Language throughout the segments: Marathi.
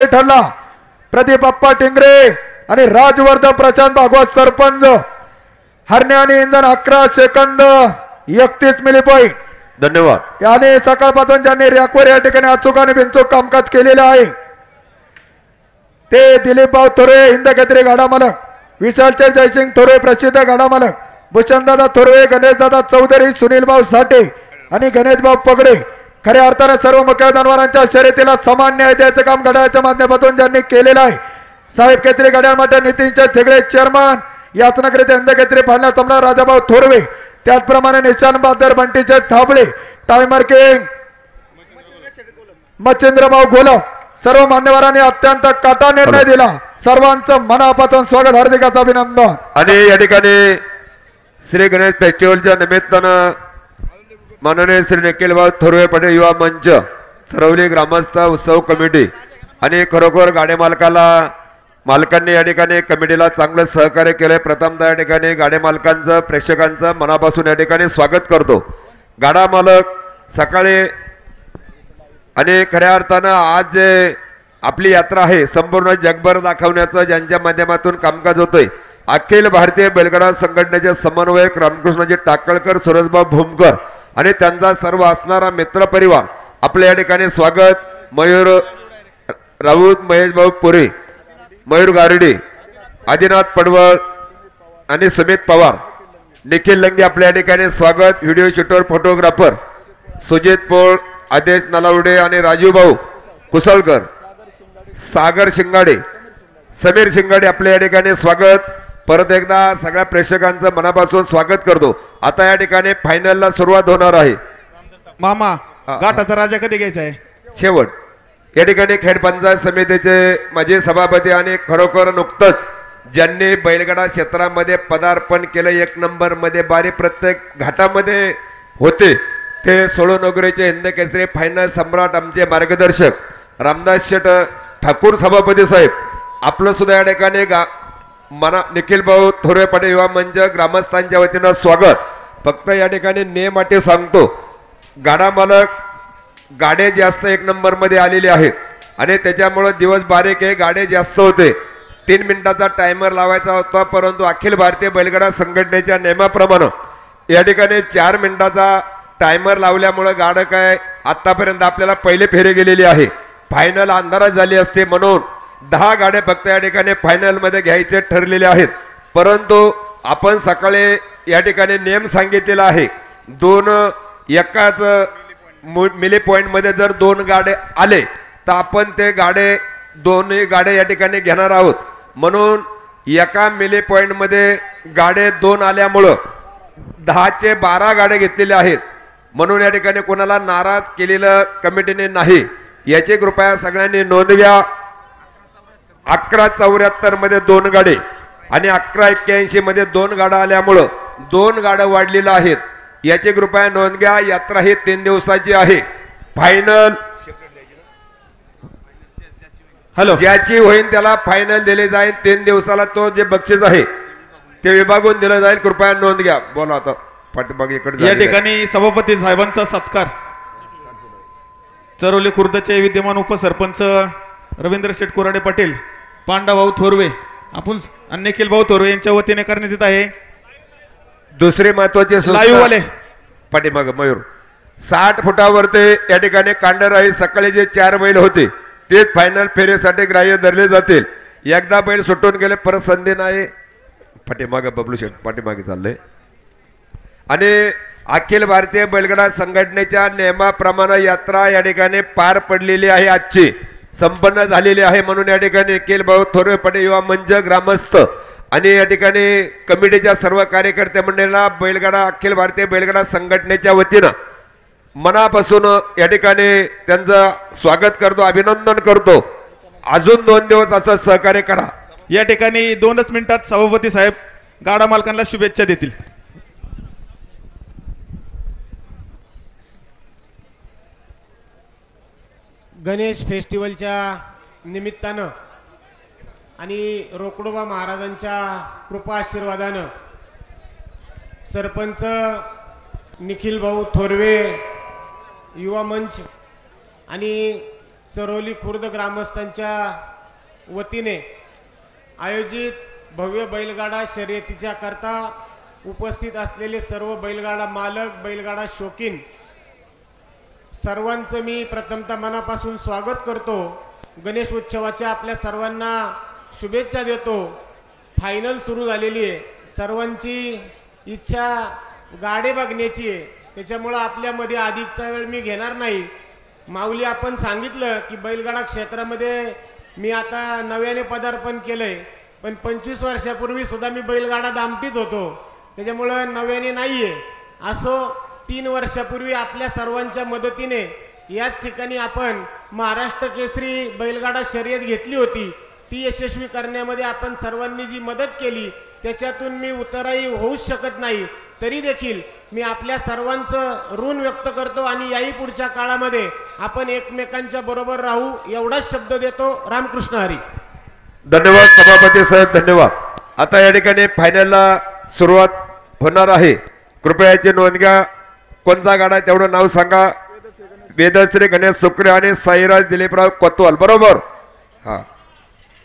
ठरला प्रदीप अप्पा टिंगरे आणि राजवर्धन प्रशांत भागवत सरपंच हरण्या आणि इंधन 11 सेकंद 31 मिली पॉईंट. धन्यवाद. याने सकाळपासून ज्यांनी रॅकवर या ठिकाणी अचूक आणि बिनचूक कामकाज केलेले आहे ते दिलीप भाऊ थोरवे हिंदकेसरी गाडा मालक, विशालचंद जयसिंग थोरवे प्रसिद्ध गाडा मालक, भूषणदादा थोरवे, गणेशदादा चौधरी, सुनील भाऊ साठे आणि गणेश भाऊ पगडे. खऱ्या अर्थाने सर्व मुख्य जनावरांच्या शर्यतीला समान न्याय द्यायचं काम घड्याळाच्या माध्यमातून ज्यांनी केलेलं आहे साहेब केसरी गाड्यांमध्ये नितीनचे थेगडे चेअरमन, यातनगरीचे हिंदकेसरी फायनल सम्राट राजाभाऊ थोरवे, त्याचप्रमाणे निशान बहादर बंटीचे थाबळे, टायमर किंग मच्छिंद्रभाऊ गोलम, सर्व मान्यवरांनी अत्यंत काटा निर्णय दिला. सर्वांचं मनापासून स्वागत, हार्दिक अभिनंदन. आणि या ठिकाणी श्री गणेश फेस्टिवलच्या निमित्तानं माननीय श्री निखिलभाऊ थोरवे पाटील युवा मंच, सरवली ग्रामस्थ उत्सव कमिटी आणि खरोखर गाडी मालकांनी या ठिकाणी कमिटीला चांगलं सहकार्य केलंय. प्रथमतः या ठिकाणी गाडी मालकांचं प्रेक्षकांचं मनापासून या ठिकाणी स्वागत करतो. गाडा मालक सकाळी आणि खऱ्या अर्थानं आज जे आपली यात्रा आहे संपूर्ण जगभर दाखवण्याचं ज्यांच्या माध्यमातून कामकाज होतंय अखिल भारतीय बैलगाडा संघटनेचे समन्वयक रामकृष्णजी टाकळकर, सुरेशभाऊ भूमकर आणि त्यांचा सर्व असणारा मित्र परिवार आपल्या या ठिकाणी स्वागत. मयूर राऊत, महेश भाऊ पुरी, मयूर गारडी, आदिनाथ पडवळ आणि सुमित पवार, निखिल लंगे आपल्या या ठिकाणी स्वागत. व्हिडिओ शूटर, फोटोग्राफर सुजित पोळ, आदेश नलावडे आणि राजू भाऊ कुसळकर, सागर शिंगाडे, समीर शिंगाडे आपल्या या ठिकाणी स्वागत. परत एकदा सगळ्या प्रेक्षकांचं मनापासून स्वागत करतो. आता या ठिकाणी फायनलला सुरुवात होणार आहे. मामा गाठाचा राजा कधी घ्यायचा आहे? शेवट. या ठिकाणी खेड पंचायत समितीचे माजी सभापती आणि खरोखर नुकतंच ज्यांनी बैलगाडा क्षेत्रामध्ये पदार्पण केलं, 1 नंबर मध्ये बारी प्रत्येक घाटामध्ये होते, ते सोळनगरीचे हिंदकेसरी फायनल सम्राट आमचे मार्गदर्शक रामदास शेठ ठाकूर सभापती साहेब, आपलं सुद्धा या ठिकाणी निखिल भाऊ थोरवे पाटील युवा मंच ग्रामस्थांच्या वतीनं स्वागत. फक्त या ठिकाणी नियम अटी सांगतो, गाडा मालक गाडे जास्त 1 नंबर मध्ये आलेले आहेत आणि त्याच्यामुळे दिवस बारीक आहे, गाडे जास्त होते. 3 मिनिटाचा टायमर लावायचा होता, परंतु अखिल भारतीय बैलगाडा संघटनेच्या नियमाप्रमाणे या ठिकाणी 4 मिनिटाचा टायमर लावल्यामुळे गाडं काय आतापर्यंत आपल्याला पहिले फेरे गेलेली आहे. फायनल अंधारात झाली असते म्हणून 10 गाड्या फक्त या ठिकाणी फायनल मध्ये घ्यायचे ठरलेले आहेत. परंतु आपण सकाळी या ठिकाणी नियम सांगितलेला आहे, 2 एकाच मिली पॉइंट मध्ये जर 2 गाडे आले तर आपण ते दोन्ही गाड्या या ठिकाणी घेणार आहोत. म्हणून एका मिली पॉइंट मध्ये गाडे 2 आल्यामुळं 10 चे 12 गाड्या घेतलेल्या आहेत. म्हणून या ठिकाणी कोणाला नाराज केलेलं कमिटीने नाही, याची कृपया सगळ्यांनी नोंद घ्या. 1174 मध्ये 2 गाडे आणि 1181 मध्ये 2 गाड्या आल्यामुळं 2 गाड्या वाढलेल्या आहेत, याची कृपया नोंद घ्या. यात्रा ही 3 दिवसाची आहे. फायनल ज्याची होईल त्याला फायनल दिले जाईल. 3 दिवसाला तो जे बक्षीस आहे ते विभागून दिलं जाईल, कृपया नोंद घ्या. बोला आता पाठीमागे इकडे. या ठिकाणी सभापती साहेबांचा सत्कार चरोली खुर्दचे विद्यमान उपसरपंच रवींद्र शेठ कोराडे पाटील, पांडाभाऊ थोरवे आपण आणि निखिल भाऊ थोरवे यांच्या वतीने करण्यात येत आहे. दुसरे महत्वाचे लाईव्ह वाले पाठीमागे मयूर 60 फुटावरती या ठिकाणी कांडर आहे. सकाळी जे 4 बैल होते तेच फायनल फेरीसाठी ग्राह्य धरले जातील. एकदा बैल सुटून गेले परत संधी नाही. पाठीमागे बबलू शेठ पाठीमागे चालले. आणि अखिल भारतीय बैलगाडा संघटनेच्या नियमाप्रमाणे यात्रा या ठिकाणी पार पडलेली आहे, आजची संपन्न झालेली आहे. म्हणून या ठिकाणी निखिल भाऊ थोरवे पाटील युवा मंच ग्रामस्थ आणि या ठिकाणी कमिटीच्या सर्व कार्यकर्ते मंडळीला बैलगाडा अखिल भारतीय बैलगाडा संघटनेच्या वतीनं मनापासून या ठिकाणी त्यांचं स्वागत करतो, अभिनंदन करतो. अजून 2 दिवस असं सहकार्य करा. या ठिकाणी 2च मिनिटात सभापती साहेब गाडा मालकांना शुभेच्छा देतील. गणेश फेस्टिवलच्या निमित्तानं आणि रोकडोबा महाराजांच्या कृपा आशीर्वादानं सरपंच निखिल भाऊ थोरवे युवा मंच आणि चरोली खुर्द ग्रामस्थांच्या वतीने आयोजित भव्य बैलगाडा शर्यतीच्या करता उपस्थित असलेले सर्व बैलगाडा मालक, बैलगाडा शौकीन सर्वांचं मी प्रथमतः मनापासून स्वागत करतो. गणेश उत्सवाच्या आपल्या सर्वांना शुभेच्छा देतो. फायनल सुरू झालेली आहे. सर्वांची इच्छा गाडी बघण्याची आहे, त्याच्यामुळं आपल्यामध्ये अधिकचा वेळ मी घेणार नाही. माऊली आपण सांगितलं की बैलगाडा क्षेत्रामध्ये मी आता नव्याने पदार्पण केलंय, पण 25 वर्षापूर्वी सुद्धा मी बैलगाडा दामटीत होतो, त्याच्यामुळं नव्याने नाही आहे. असो 3 वर्षापूर्वी आपल्या सर्वांच्या मदतीने याच ठिकाणी आपण महाराष्ट्र केसरी बैलगाडा शर्यत घेतली होती. ती यशस्वी करण्यामध्ये आपण सर्वांनी जी मदत केली त्याच्यातून मी उतराई होऊच शकत नाही. तरी देखील मी आपल्या सर्वांचं ऋण व्यक्त करतो आणि याही पुढच्या काळामध्ये आपण एकमेकांच्या बरोबर राहू एवढाच शब्द देतो. रामकृष्ण हरी. धन्यवाद सभापती साहेब, धन्यवाद. आता या ठिकाणी फायनलला सुरुवात होणार आहे. कृपया याची नोंद घ्या. कोणता गाडा तेवढं नाव सांगा. वेदश्री गणेश सुक्रे आणि साईराज दिलीपराव कोतवाल, बरोबर? हा,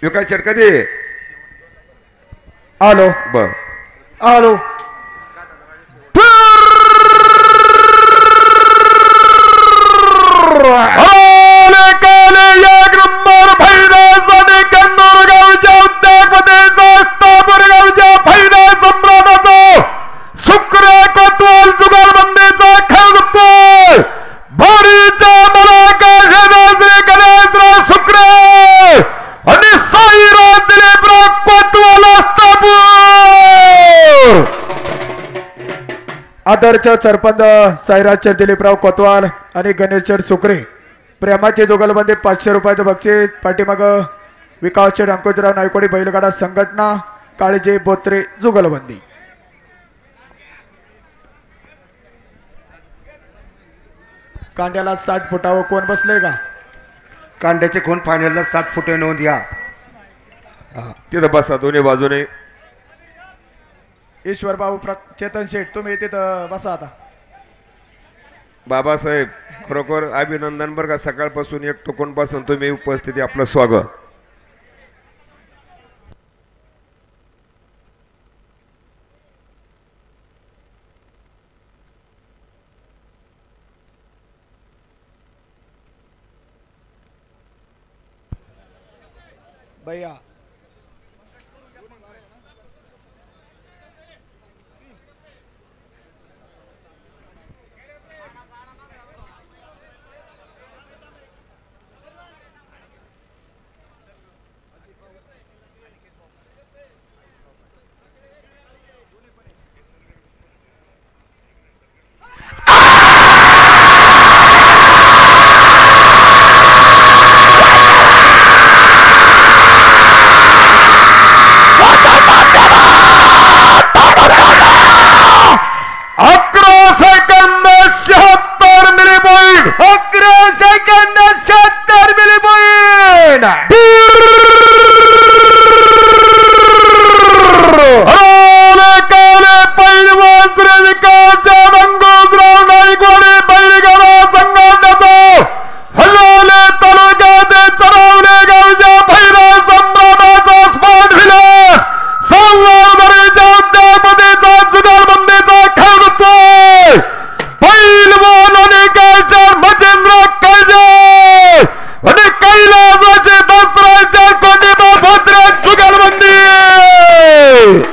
विकास शेट कधी आलो बर आलो. आदर्श सरपंच साईराज दिलीपराव कोतवाल आणि गणेश सुक्रे प्रेमाची जुगलबंदी 500 रुपयाचं बक्षीस. पाठीमाग विकास अंकुशराव नायकोडी बैलगाडा संघटना काळजी बोत्रे जुगलबंदी. कांड्याला 60 फुटावं कोण बसलंय का? कांड्याचे खून फायनलला 60 फुटे नोंद या. तिथं बसा दोन्ही बाजूने. ईश्वर भाऊ चेतन शेठ तुम्ही तिथं बसा. आता बाबासाहेब खरोखर अभिनंदन बरं का. सकाळपासून एक टोकनपासून तुम्ही उपस्थिती, आपलं स्वागत. भैया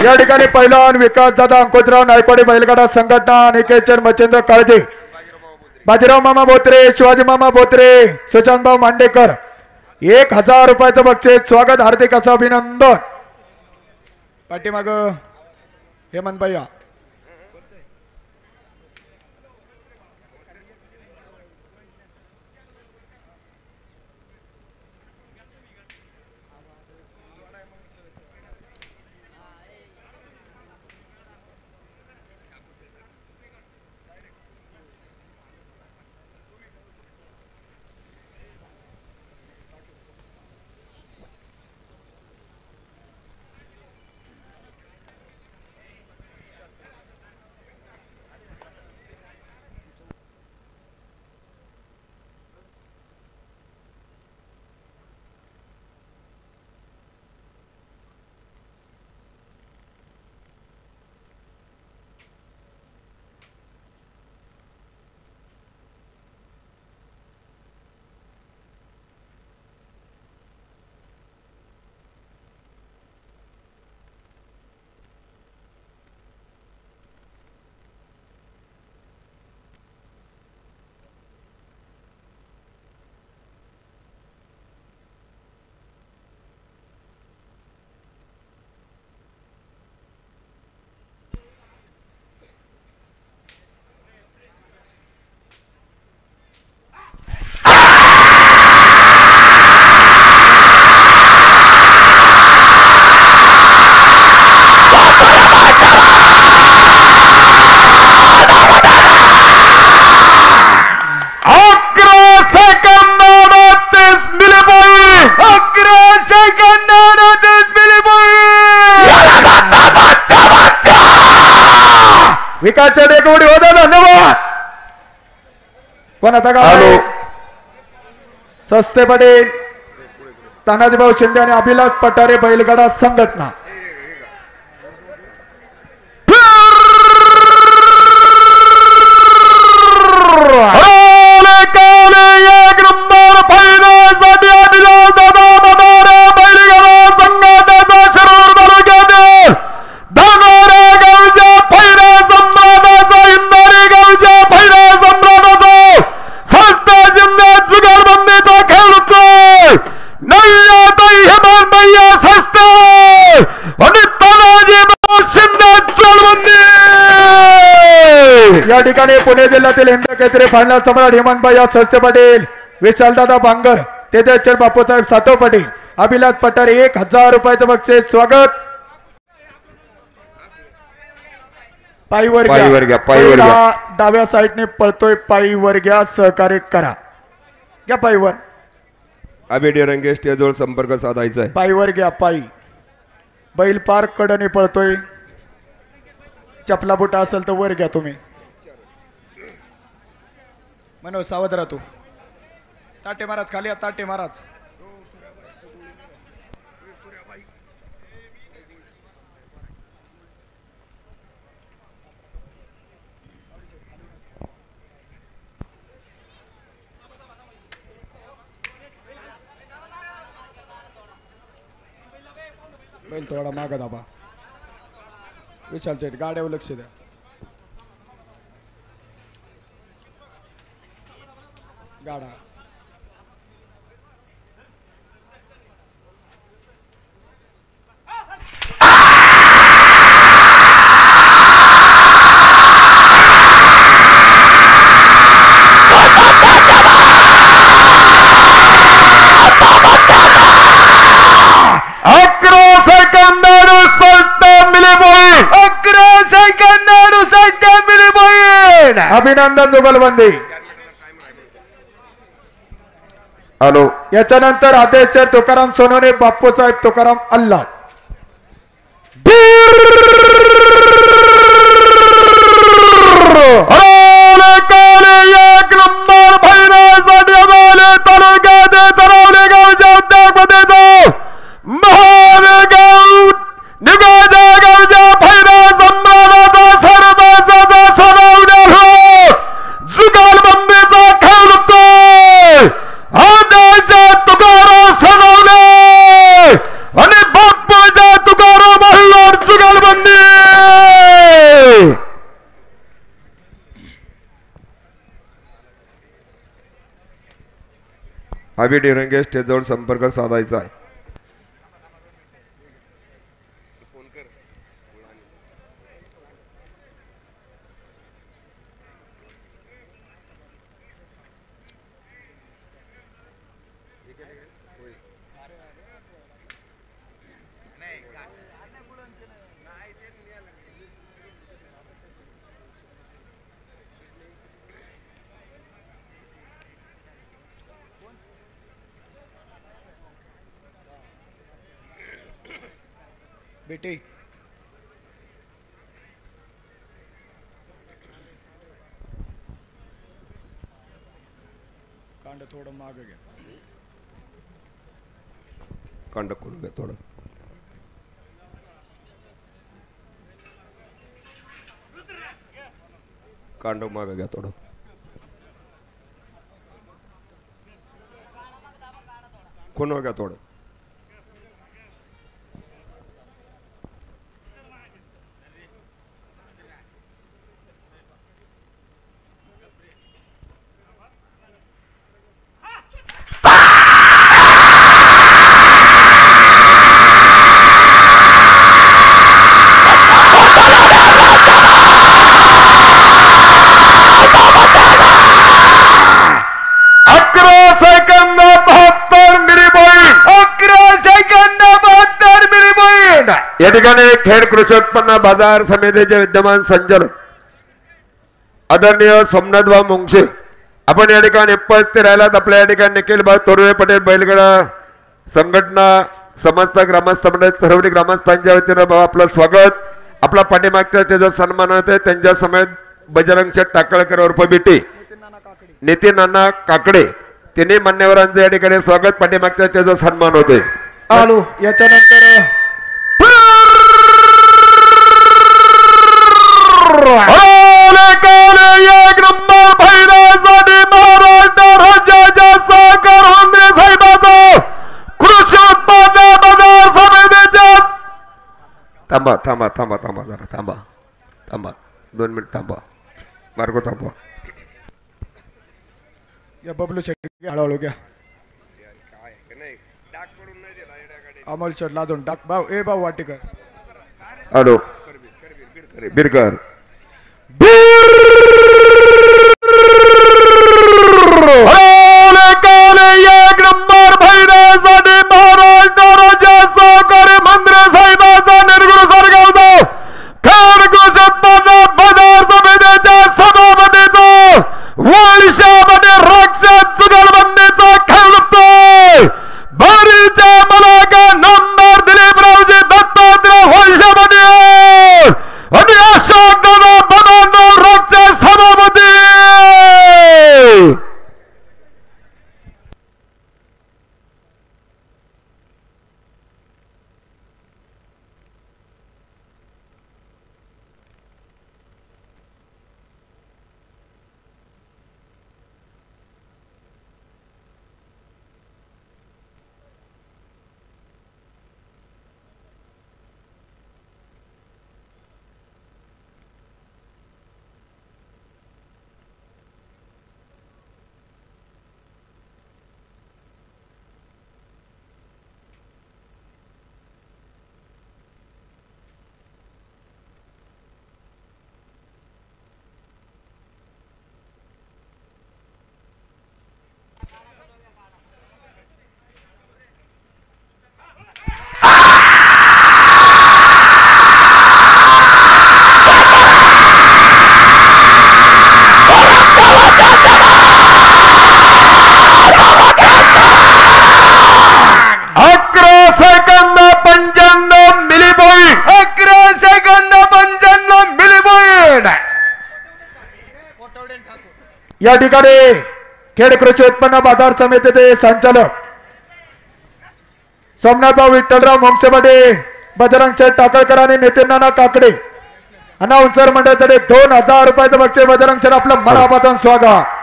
या ठिकाणी पहिलवान विकास दादा अंकुशराव नायकोडे बैलगाडा संघटना निकेतन मच्छिंद्र काळजे, बाजीराव मामा बोत्रे, शिवाजी मामा बोत्रे, सुशांत भाऊ मांडेकर 1000 रुपयाचं बक्षीस. स्वागत, हार्दिक असं अभिनंदन. पाठीमाग हेमंत भैया. एक उडी होता. धन्यवाद. कोणाचा गाव आहे? सस्ते पटेल, तानाजीभाऊ शिंदे आणि अभिलाष पठारे बैलगाडा संघटना. एक नंबर फायनलसाठी अभिलाष दादा पठारे बैलगाडा संघटनेचा शिरूर तालुक्यातील धानोरा गावच्या पहिल्या सम्राटाचा इंदारी गावच्या पहिल्या सम्राटाचा संस्था जिल्ह्यात जुगारबंदीचा खेळ होतोय. नव्याताई हेमंत भैया संस्था आणि तानाजीभाऊ शिंदे जुगारबंदी. या ठिकाणी पुणे जिल्ह्यातील हिंदकेसरी फायनल सम्राट हेमंत भैया संस्थे पाटील, विशालदादा बांगर, तेजस्वर बापूसाहेब सातव पाटील, अभिलाष पठारे 1000 रुपयाचं बक्षीस. स्वागत. पायीवर घ्या. पहिला डाव्या साईडने पळतोय. पायीवर घ्या. सहकार्य करा. घ्या पायीवर. अभिडे रंगे स्टेजवर संपर्क साधायचा आहे. पायीवर घ्या. पायी बैल पार कडने पळतोय. चपला बुटा असेल तर वर घ्या तुम्ही. मनोज सावध राहतो. ताटे महाराज खाली. ताटे महाराज. बैल थोडा माग दाबा. विशाल चेट गाड्यावर लक्ष द्या. गाडा अभिनंदन जुगलबंदी. हॅलो. याच्यानंतर अध्यक्ष तुकाराम सोनवणे, बापूसाहेब तुकाराम अल्ला. एक नंबर फायनलसाठी तालुक्यात तरवले गावच्या उद्योगपतीचा महान गाव निगाजा गावच्या फायनल सम्राटाचा सरपंचाचा सनवण्याला जुगालबंदीचा खेळ होतोय. आद्याच्या तुकाराम सनवणे आणि बाप्पूच्या तुकाराम अल्लाड जुगालबंदी. अभिडे रंगे स्टेजवर संपर्क साधायचा आहे. बेटे कांड थोडं माग घ्या. कांड करू घ्या थोडं. कांड माग घ्या थोडं. कोण घ्या थोडं. या ठिकाणी खेड कृषी उत्पन्न बाजार समितीचे विद्यमान संचालक आदरणीय सोमनाथभाऊ मुंगशे आपण या ठिकाणी उपस्थित राहिलात. आपल्या या ठिकाणी निखिल भाऊ तोरवे पटेल बैलगाडा संघटना समस्त ग्रामस्थ मंडळ सर्व ग्रामस्थांच्या वतीनं भाऊ आपलं स्वागत. आपला पाठीमागच्या त्याचा सन्मान होते. त्यांच्या समेत बजरंग शेठ टाकळकर उर्फ बिटी नितीन नाना काकडे तिन्ही मान्यवरांचं या ठिकाणी स्वागत पाठीमागच्या त्याचा सन्मान होतोय आलो याच्यानंतर एक नंबर पहिल्यासाठी महाराष्ट्र राज्याच्या सहकार मंत्री साहेबांचं कृषी उत्पन्न बाजार समितीच्या थांबा थांबा थांबा थांबा जरा थांबा थांबा 2 मिनिट थांबा मार्गो थांबा या बबलू शेट्टी हळूहळू घ्या अमोल शेट लाजून टाक भाऊ ए भाऊ वाटेकर हॅलो बिरकर एक नंबर पहिल्यासाठी महाराष्ट्र राज्य सहकारी मंत्री साहेबांचा निर्गुण सरगावचा खाण कृषी उत्पन्न बाजार समितीच्या सभापतीचा वर्षामध्ये राक्षस जुगलबंदीचा खेळतोय भारीच्या मलाका नामदार दिलीपरावजी दत्तात्रय वर्षामध्ये आणि अशोक दादा बदानराव राक्षस सभापती या ठिकाणी खेड कृषी उत्पन्न बाजार समितीचे संचालक सोमनाथराव विठ्ठलराव मोंगसेपाटे बजरंग शेठ टाकळकर आणि नितीन नाना काकडे अनाउन्सर मंडळाकडे 2000 रुपयाचं बक्षीस बजरंग शेठ आपलं मनापासून स्वागत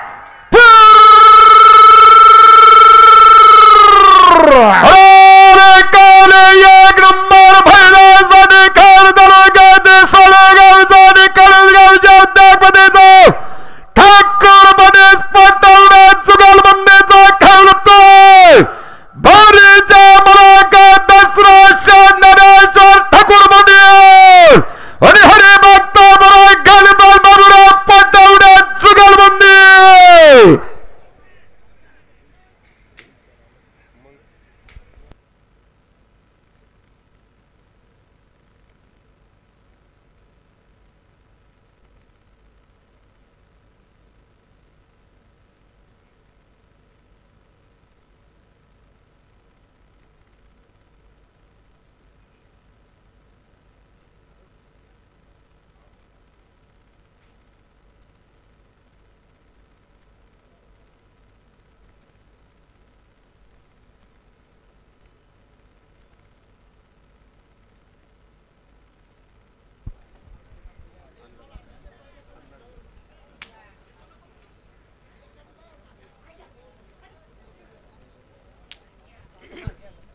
एक नंबर पहिल्यासाठी खान तालुक्याचे सोळगावचा आणि कळसगावच्या उद्योगपतीचा ठाकूर मनीष पटवण्यात जुगलबंदीचा खेळतोय भारीच्या मलाका दसरा ज्ञानेश्वर ठाकूर मनीष आणि हरिभक्त बरा गणपत बाबूराव पटवण्यात जुगलबंदी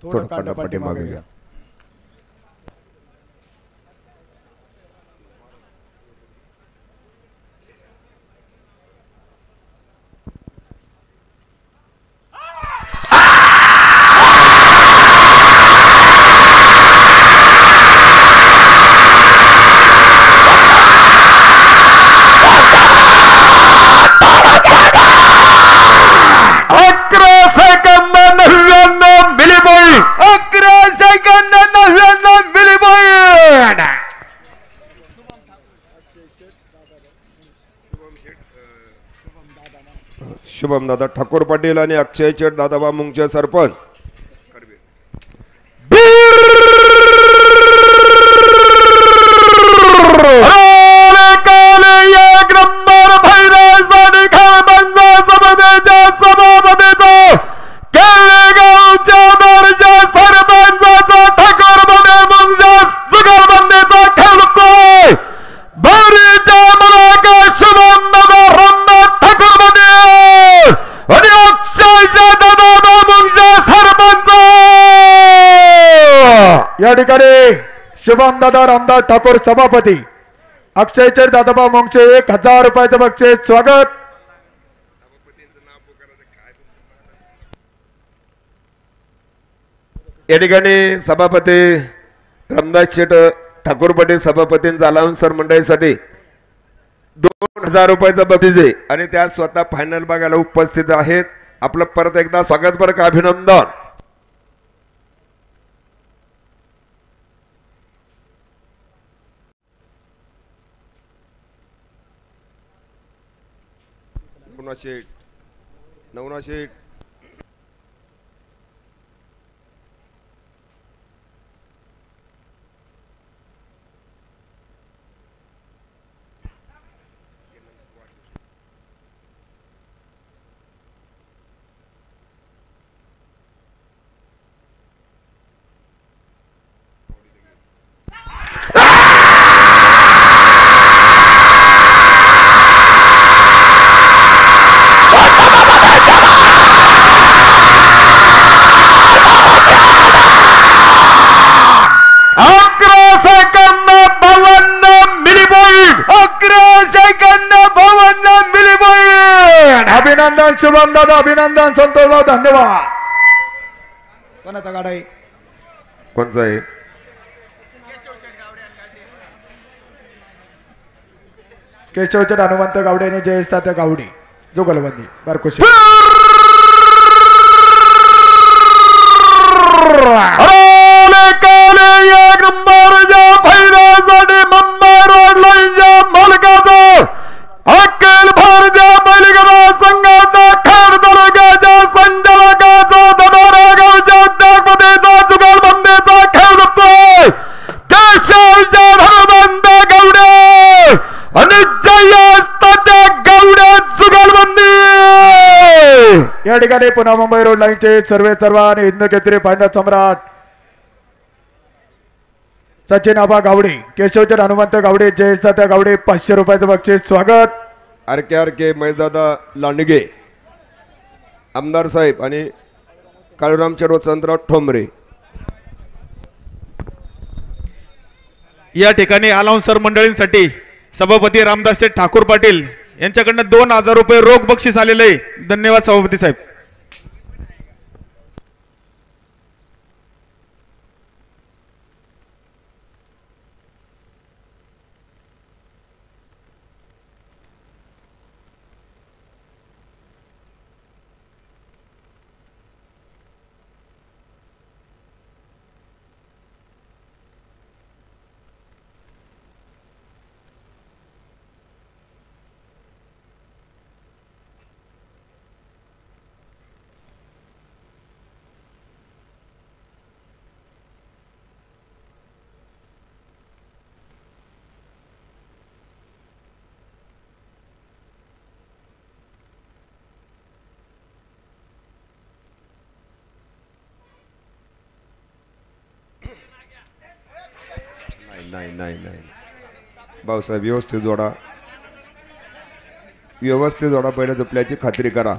थोडं काढा पाठीमागे घ्या शुभम दादा ठाकूर पाटील आणि अक्षय चेट दादाबा मुंगचे सरपंच एक या ठिकाणी शुभम दादा रामदास ठाकूर सभापती, अक्षयचर दादाबा मोंगचे 1000 रुपयाचं बक्षीस स्वागत. या ठिकाणी सभापती रामदास शेठ ठाकूर पाटील सभापतींचा अलाउन्सर मंडळीसाठी 2000 रुपयाचं बक्षीस आहे आणि त्या स्वतः फायनल बघायला उपस्थित आहेत. आपलं परत एकदा स्वागत बरं का, अभिनंदन. नवना शेठ अभिनंदन शुभम दादा, अभिनंदन संतोष भाऊ, धन्यवाद. कोणाचा गाडा आहे? कोणचा आहे? केशवचंद हनुमंत गावडे आणि जयेश तात्या गावडे जुगलबंदी बारकोशी. एक नंबरच्या फायद्यासाठी मुंबई रोड लाईनच्या मालकाचं अखिल भारतीय बैलगाडा संघाचा खेड तालुक्याच्या संचालकाचा दनोरा गावच्या अध्यक्षपदेचा जुगलबंदीचा खेळ बघतोय केशवच्या हनुमंत गावडे आणि जयेश तात्या गावडे जुगलबंदी. या ठिकाणी पुन्हा मुंबई रोड लाईनचे सर्व आणि हिंद केसरी फायनल सम्राट सचिन आबा गावडे, केशवचंद हनुमंत गावडे, जयेश तात्या गावडे 500 रुपयाचं बक्षीस स्वागत. RK महेशदादा लांडगे, आमदार साहेब आणि काळूराम वसंतराव ठोंबरे. या ठिकाणी अलाउन्सर मंडळींसाठी सभापती रामदास शेठ ठाकूर पाटील यांच्याकडनं 2000 रुपये रोख बक्षीस आलेले आहे. धन्यवाद सभापती साहेब. नाही भाऊसाहेब, व्यवस्थित जोडा पहिल्या झोपल्याची खात्री करा.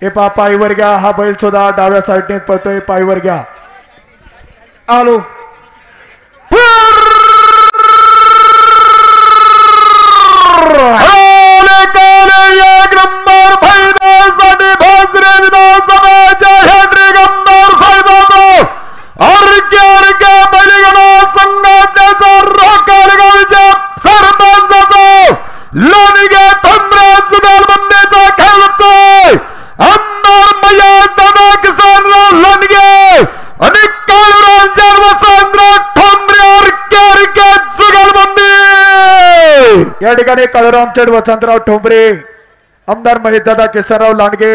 हे पा पायवर घ्या, हा बैल सुद्धा डाव्या साईडने पळतोय, पायवर घ्या. आलो लोणगे ठोंबरे जुगारबंदीचा खेळ होतोय आमदार मया दादा किसनराव लोणगे आणि काळूराव जन्मसांद्र ठोंबरे के जुगारबंदी या ठिकाणी काळूराम चेड वसंतराव ठोंबरे आमदार महेशदादा किसनराव लांडगे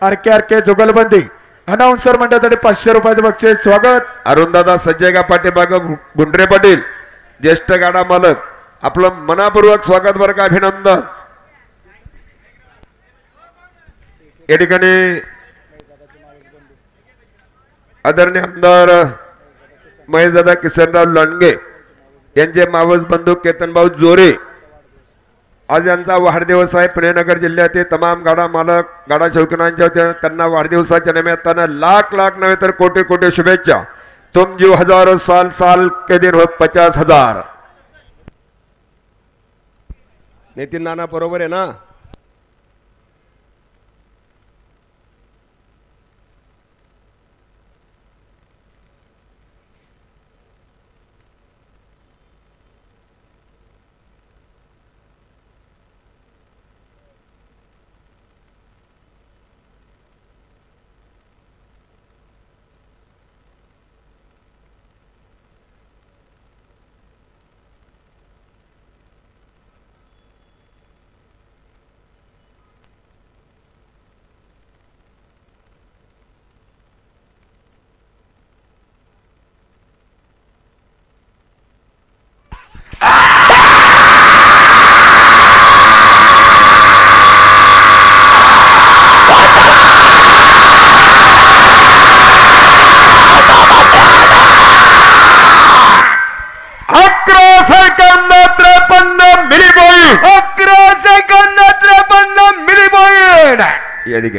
आरके जुगलबंदी अनाउन्सर मंडळासाठी 500 रुपयाचं बक्षीस स्वागत. अरुणदादा सज्जेगा पाठीमाग गुंडरे पाटील ज्येष्ठ गाडा मालक आपलं मनापूर्वक स्वागत वर्ग अभिनंदन. या ठिकाणी आदरणीय आमदार महेशदादा किसनराव लांडगे यांचे मावस बंधू केतनभाऊ जोरे आज यांचा वाढदिवस आहे. पुणेनगर जिल्ह्यातील तमाम गाडा मालक गाडा शौकीनांच्या त्यांना वाढदिवसाच्या निमित्तानं लाख नव्हे तर कोटी शुभेच्छा. तुम जीव हजारो साल साल के दिन हो 50,000. नितीन नाना बरोबर आहे ना.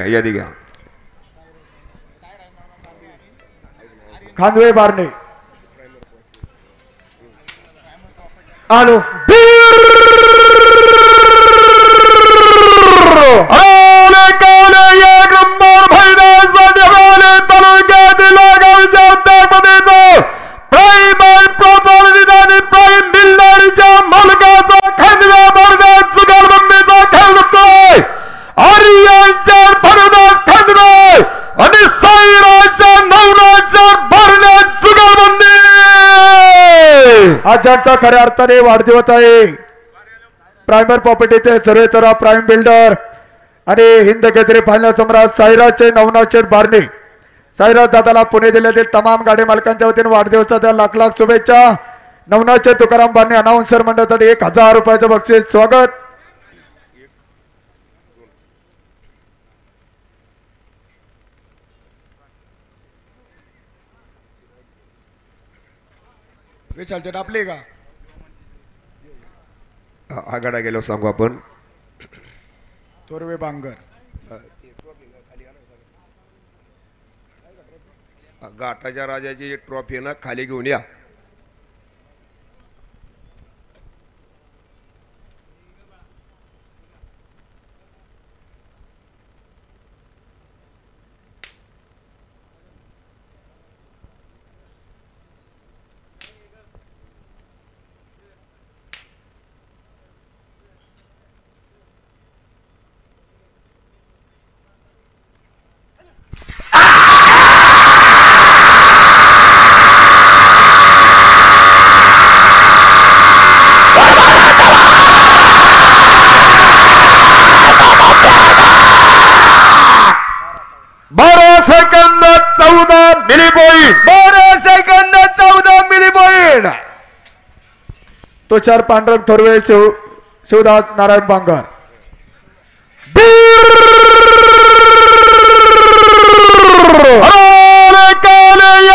यादी घ्या खांदवे बारणे आलो आज ज्यांचा खऱ्या अर्थाने वाढदिवस आहे प्रायमर प्रॉपर्टीचे सर्वेतरा प्राईम बिल्डर आणि हिंद केसरी फायनल सम्राट साईराजचे नवनाथ शेठ बारणे. साईराज दादाला पुणे जिल्ह्यातील तमाम गाडी मालकांच्या वतीने वाढदिवसाच्या लाख शुभेच्छा. नवनाथ शेठ तुकाराम बारणे अनाउन्सर मंडळासाठी 1000 रुपयाचं बक्षीस स्वागत. विशाल आपले का आगाडा गेलो सांगू आपण. तोरवे बांगर घाटाच्या राजाची ट्रॉफी ना खाली घेऊन या. तुषार पांडुरंग थोरवे शिवदास नारायण बांगर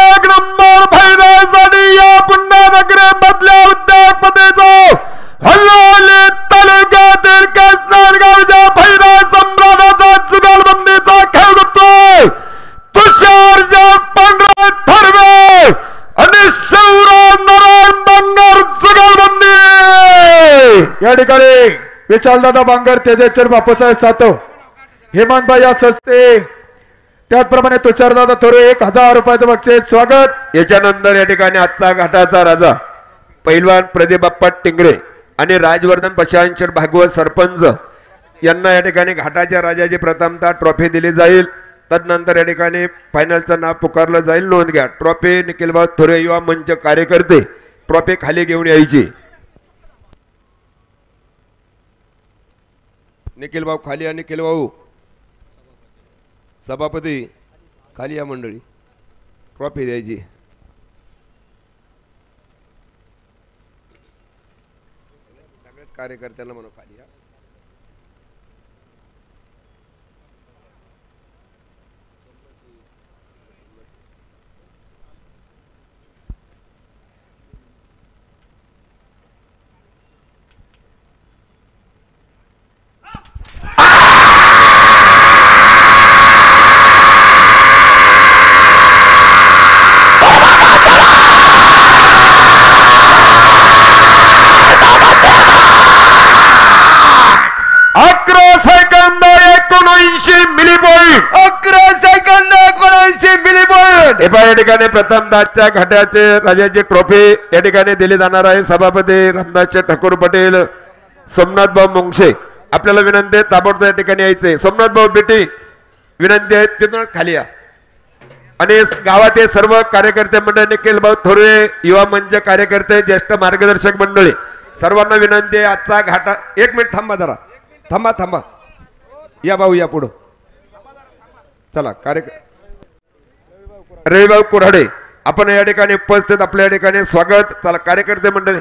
एक नंबर फायद्यासाठी या पुण्यनगरी मधल्या उद्योगपतीचा हल्लोली तालुक्यातील केसनगावच्या फायदा सम्राटाचा जुगालबंदीचा खेळ होतोय. तुषार पांडुरंग थोरवे आणि शिवराज नारायण बांगर जुगालबंदी. या ठिकाणी विशालदादा बांगर तेजेश्वर बापूसाहेब सातव हेमंतभाई सस्ते त्याचप्रमाणे तुषारदादा थोरे 1000 रुपयाचं बक्षीस स्वागत. याच्यानंतर या ठिकाणी आजचा घाटाचा राजा पैलवान प्रदीप बाप्पा टिंगरे आणि राजवर्धन पशांचर भागवत सरपंच यांना या ठिकाणी घाटाच्या राजाची प्रथमतः ट्रॉफी दिली जाईल. तदनंतर या ठिकाणी फायनलचं नाव पुकारलं जाईल. नोंद घ्या. ट्रॉफी निखिलभाऊ थोरे युवा मंच कार्यकर्ते ट्रॉफी खाली घेऊन यायची. निखिल भाऊ खाली या. निखिल भाऊ सभापती खाली या. मंडळी ट्रॉफी द्यायची. सगळ्याच कार्यकर्त्यांना म्हणून खाली या. या ठिकाणी प्रथमदासच्या घाट्याचे राजाची ट्रॉफी या ठिकाणी दिली जाणार आहे. सभापती रामदासचे ठाकूर पटेल, सोमनाथ भाऊ मुंगशे आपल्याला विनंती आहे ताबडतोब या ठिकाणी यायचे. सोमनाथ भाऊ बेटी विनंती आहे तिथून खाली या. आणि गावातील सर्व कार्यकर्ते मंडळ, निखिल भाऊ थोरे युवा मंच कार्यकर्ते, ज्येष्ठ मार्गदर्शक मंडळी सर्वांना विनंती आहे आजचा घाटा. एक मिनिट थांबा जरा. थांबा या भाऊ या पुढं. चला रविभाऊ कुऱ्हाडे आपण या ठिकाणी उपस्थित. आपल्या या ठिकाणी स्वागत. चला कार्यकर्ते मंडळी.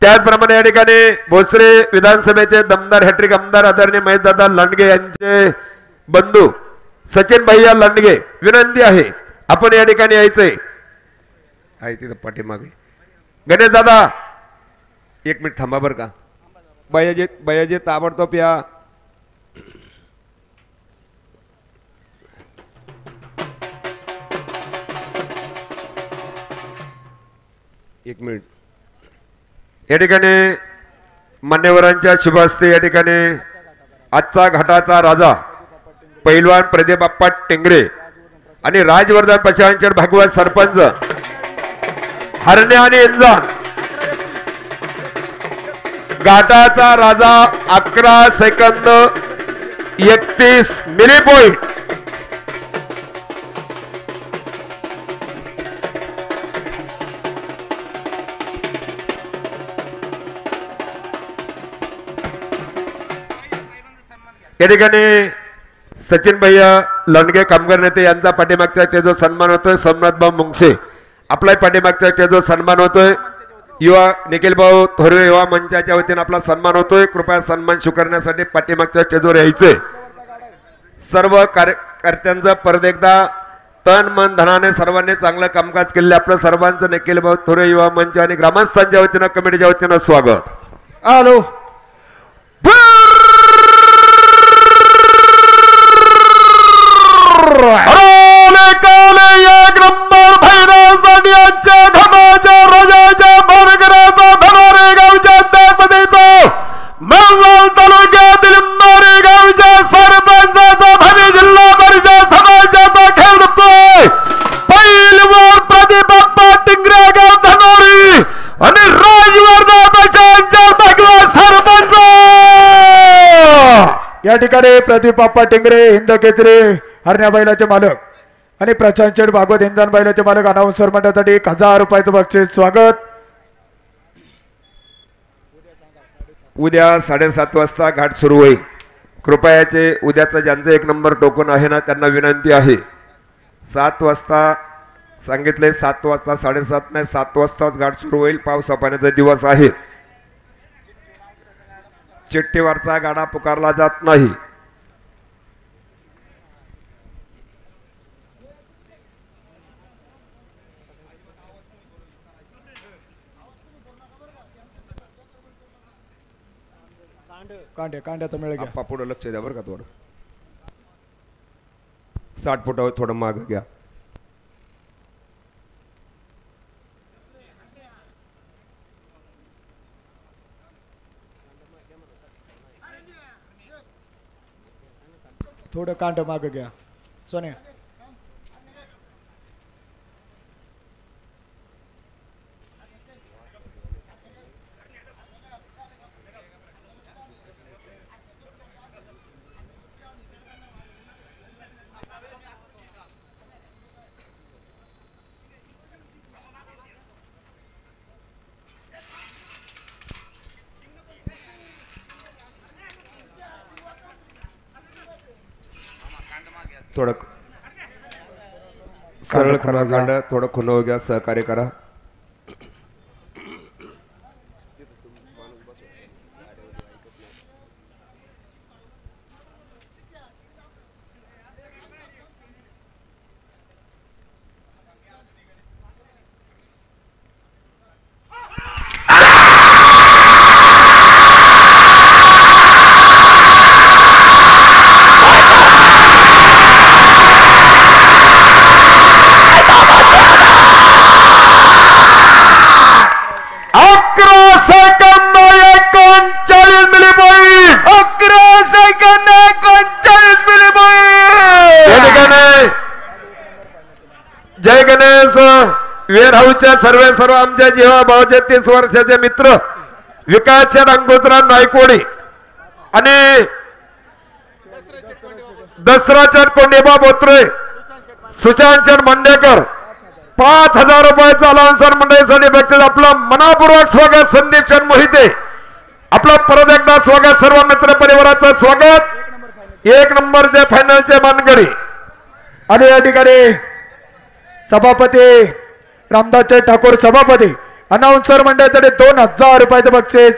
त्याचप्रमाणे या ठिकाणी भोसरे विधानसभेचे दमदार हॅट्रिक आमदार आदरणीय महेशदादा लांडगे यांचे बंधू सचिन भैया लांडगे विनंती आहे आपण या ठिकाणी यायचंय. आहे तिथं पाठीमागे. गणेश दादा एक मिनिट थांबा बरं का. बयाजी ताबडतोब या. एक मिनिट. या ठिकाणी मान्यवरांच्या शुभ हस्ते या ठिकाणी आजचा घाटाचा राजा पैलवान प्रदीप बाप्पा टेंगरे आणि राजवर्धन पशांचर भागवत सरपंच हरणे आणि इंजान घाटाचा राजा 11 सेकंद 31 मिली पॉइंट. या ठिकाणी सचिन भैया लांडगे कामगार नेते यांचा पाठीमागच्या स्टेजवर सन्मान होतोय. सोमनाथ भाऊ मुंगशे आपला पाठीमागच्या स्टेजवर सन्मान होतोय. युवा निखिल भाऊ थोरवे युवा मंचाच्या वतीने आपला सन्मान होतोय. कृपया सन्मान स्वीकारण्यासाठी पाठीमागच्या स्टेजवर यायचे. सर्व कार्यकर्त्यांचं परत एकदा तन मन धनाने सर्वांनी चांगलं कामकाज केले. आपलं सर्वांचं निखिल भाऊ थोरवे युवा मंच आणि ग्रामस्थांच्या वतीनं कमिटीच्या वतीनं स्वागत. हॅलो या ठिकाणी प्रदीप बाप्पा टेंगरे हिंद केसरी हरण्या बैलाचे मालक आणि प्रशांत भागवत इंधन बैलाचे मालक अनाउन्सर मंडळासाठी 1000 रुपयाचं बक्षीस. स्वागत. उद्या 7:30 वाजता घाट सुरू होईल. कृपयाचे उद्याचं ज्यांचं 1 नंबर टोकन आहे ना त्यांना विनंती आहे 7 वाजता सांगितले. 7 वाजता 7:30 नाही 7 वाजताच घाट सुरू होईल. पावसा पाण्याचा दिवस आहे. चिठ्ठीवरचा गाडा पुकारला जात नाही. कांड्याचा मेळ घ्या. आप्पा पुढं लक्ष द्या बरं का. थोडं 60 फुटावर थोडं माग घ्या. थोडं कांड माग घ्या. सोन्या थोडं सरळ करा कांड, थोडं खुलं घ्या, सहकार्य करा. जय गणेश. वेअर हाऊसच्या सर्व आमच्या जीवा भावाचे 30 वर्षाचे मित्र विकासच्या डांगोत्रा नायकवाडी आणि दसराचंद कोंडेबा बोत्रे, सुशांतचंद मंडेकर 5000 रुपयाचा अलाउन्सर मंडळीसाठी बक्षीस. आपलं मनापूर्वक स्वागत. संदीपचंद मोहिते, आपलं परत एकदा स्वागत. सर्व मित्र परिवाराचं स्वागत. 1 नंबरचे फायनलचे मानकरी. आणि या ठिकाणी सभापती रामदासचे ठाकूर सभापती, अनाउन्सर मंडळाकडे 2000 रुपयाचं बक्षीस.